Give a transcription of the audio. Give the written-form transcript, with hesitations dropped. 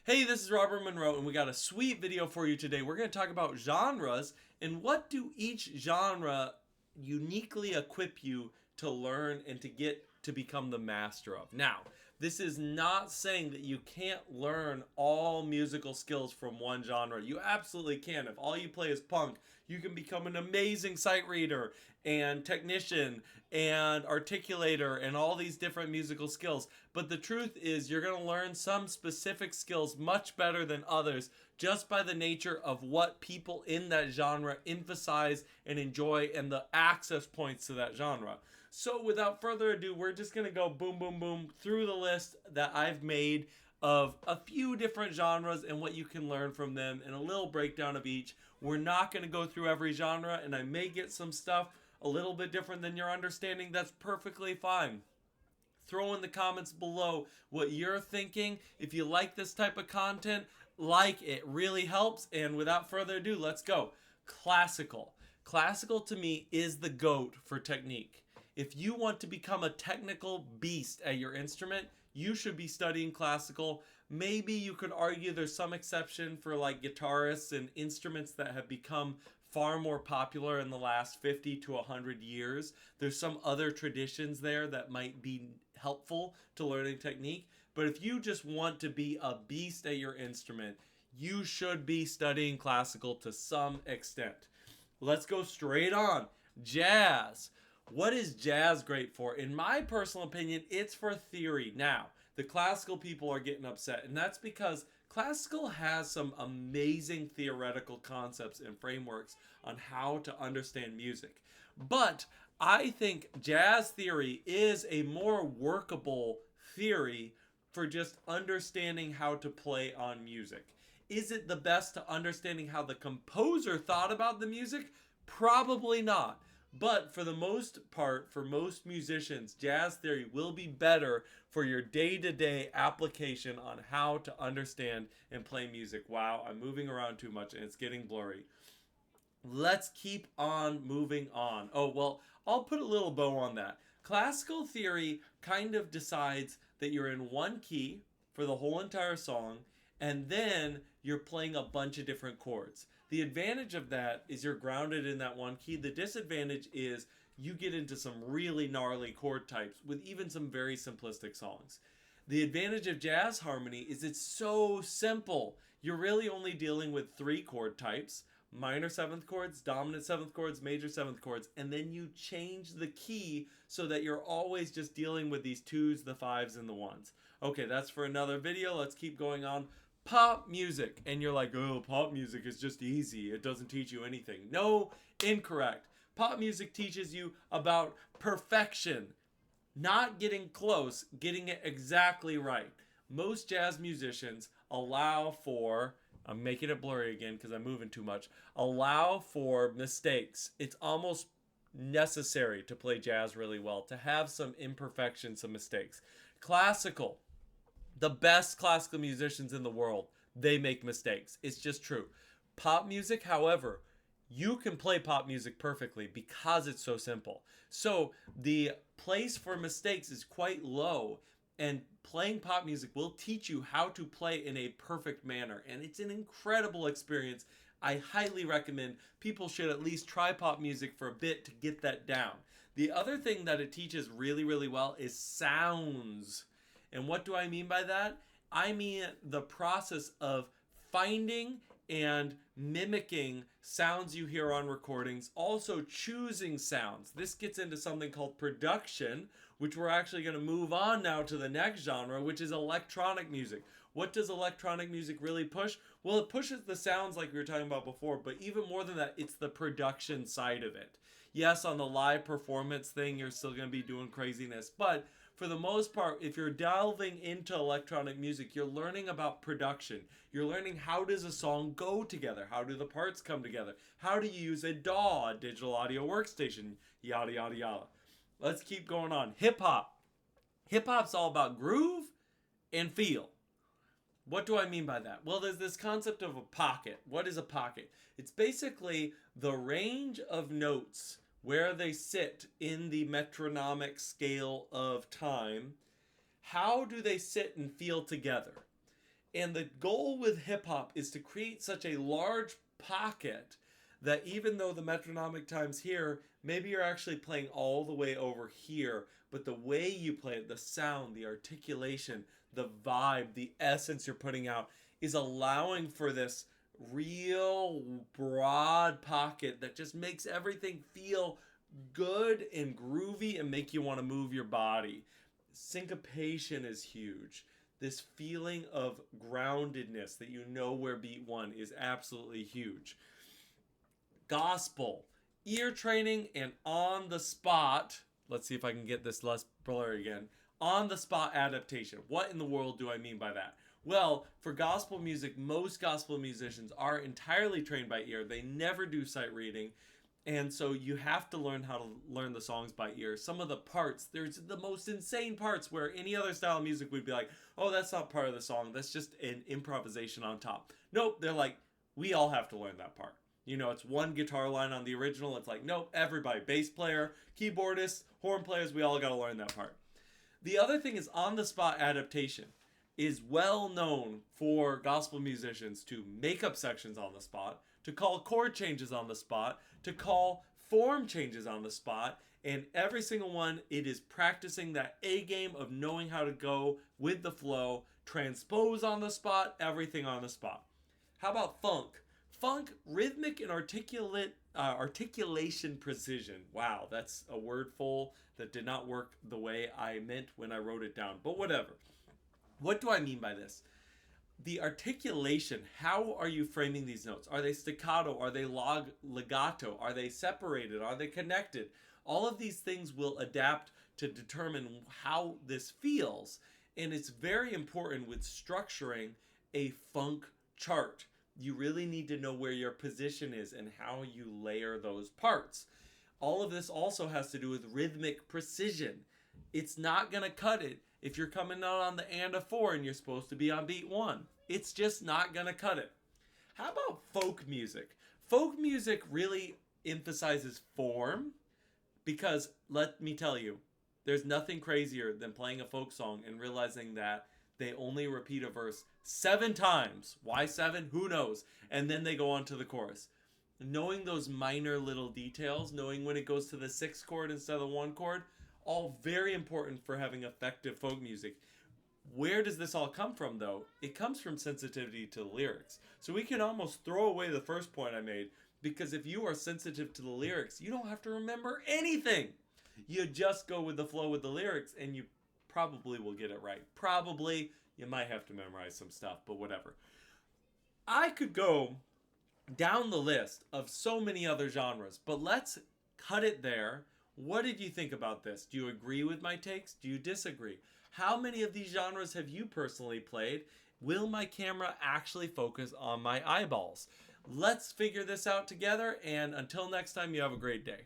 Hey, this is Robert Monroe, and we got a sweet video for you today. We're going to talk about genres and what do each genre uniquely equip you to learn and to get to become the master of. Now, this is not saying that you can't learn all musical skills from one genre. You absolutely can. If all you play is punk, you can become an amazing sight reader and technician and articulator and all these different musical skills. But the truth is, you're going to learn some specific skills much better than others just by the nature of what people in that genre emphasize and enjoy and the access points to that genre. So without further ado, we're just going to go boom, boom, boom through the list that I've made of a few different genres and what you can learn from them and a little breakdown of each. We're not going to go through every genre, and I may get some stuff a little bit different than your understanding. That's perfectly fine. Throw in the comments below what you're thinking. If you like this type of content, it really helps. And without further ado, let's go. Classical. Classical to me is the GOAT for technique. If you want to become a technical beast at your instrument, you should be studying classical. Maybe you could argue there's some exception for like guitarists and instruments that have become far more popular in the last 50 to 100 years. There's some other traditions there that might be helpful to learning technique. But if you just want to be a beast at your instrument, you should be studying classical to some extent. Let's go straight on. Jazz. What is jazz great for? In my personal opinion, it's for theory. Now, the classical people are getting upset, and that's because classical has some amazing theoretical concepts and frameworks on how to understand music. But I think jazz theory is a more workable theory for just understanding how to play on music. Is it the best to understanding how the composer thought about the music? Probably not. But for the most part, for most musicians, jazz theory will be better for your day-to-day application on how to understand and play music. Wow, I'm moving around too much and it's getting blurry. Let's keep on moving on. Oh, well, I'll put a little bow on that. Classical theory kind of decides that you're in one key for the whole entire song, and then you're playing a bunch of different chords. The advantage of that is you're grounded in that one key. The disadvantage is you get into some really gnarly chord types with even some very simplistic songs. The advantage of jazz harmony is it's so simple. You're really only dealing with three chord types: minor seventh chords, dominant seventh chords, major seventh chords, and then you change the key so that you're always just dealing with these twos, the fives, and the ones. Okay, that's for another video. Let's keep going on. Pop music. And you're like, oh, pop music is just easy. It doesn't teach you anything. No, incorrect. Pop music teaches you about perfection. Not getting close, getting it exactly right. Most jazz musicians allow for, I'm making it blurry again because I'm moving too much, allow for mistakes. It's almost necessary to play jazz really well, to have some imperfections, some mistakes. Classical. The best classical musicians in the world, they make mistakes. It's just true. Pop music, however, you can play pop music perfectly because it's so simple. So the place for mistakes is quite low, and playing pop music will teach you how to play in a perfect manner. And it's an incredible experience. I highly recommend people should at least try pop music for a bit to get that down. The other thing that it teaches really, really well is sounds. And what do I mean by that? I mean the process of finding and mimicking sounds you hear on recordings, also choosing sounds. This gets into something called production, which we're actually going to move on now to the next genre, which is electronic music. What does electronic music really push? Well, it pushes the sounds like we were talking about before, but even more than that, it's the production side of it. Yes, on the live performance thing, you're still going to be doing craziness, but for the most part, if you're delving into electronic music, you're learning about production. You're learning how does a song go together? How do the parts come together? How do you use a DAW, a digital audio workstation? Yada, yada, yada. Let's keep going on. Hip hop. Hip hop's all about groove and feel. What do I mean by that? Well, there's this concept of a pocket. What is a pocket? It's basically the range of notes where they sit in the metronomic scale of time. How do they sit and feel together? And the goal with hip hop is to create such a large pocket that even though the metronomic time's here, maybe you're actually playing all the way over here, but the way you play it, the sound, the articulation, the vibe, the essence you're putting out is allowing for this real broad pocket that just makes everything feel good and groovy and make you want to move your body. Syncopation is huge. This feeling of groundedness that you know where beat one is absolutely huge. Gospel, ear training, and on the spot. Let's see if I can get this less blurry again. On the spot adaptation. What in the world do I mean by that? Well, for gospel music, most gospel musicians are entirely trained by ear. They never do sight reading. And so you have to learn how to learn the songs by ear. Some of the parts, there's the most insane parts where any other style of music would be like, oh, that's not part of the song. That's just an improvisation on top. Nope, they're like, we all have to learn that part. You know, it's one guitar line on the original. It's like, nope, everybody, bass player, keyboardist, horn players, we all got to learn that part. The other thing is on the spot adaptation is well known for gospel musicians to make up sections on the spot, to call chord changes on the spot, to call form changes on the spot, and every single one, it is practicing that A game of knowing how to go with the flow, transpose on the spot, everything on the spot. How about funk? Funk, rhythmic and articulation precision. Wow, that's a word full that did not work the way I meant when I wrote it down, but whatever. What do I mean by this? The articulation, how are you framing these notes? Are they staccato? Are they legato? Are they separated? Are they connected? All of these things will adapt to determine how this feels. And it's very important with structuring a funk chart. You really need to know where your position is and how you layer those parts. All of this also has to do with rhythmic precision. It's not going to cut it if you're coming out on the and a 4 and you're supposed to be on beat 1. It's just not going to cut it. How about folk music? Folk music really emphasizes form because, let me tell you, there's nothing crazier than playing a folk song and realizing that they only repeat a verse 7 times. Why 7? Who knows? And then they go on to the chorus. Knowing those minor little details, knowing when it goes to the 6th chord instead of the 1 chord, all very important for having effective folk music. Where does this all come from, though? It comes from sensitivity to the lyrics. So we can almost throw away the first point I made, because if you are sensitive to the lyrics, you don't have to remember anything. You just go with the flow with the lyrics, and you probably will get it right. Probably. You might have to memorize some stuff, but whatever. I could go down the list of so many other genres, but let's cut it there. What did you think about this? Do you agree with my takes? Do you disagree? How many of these genres have you personally played? Will my camera actually focus on my eyeballs? Let's figure this out together, and until next time, you have a great day.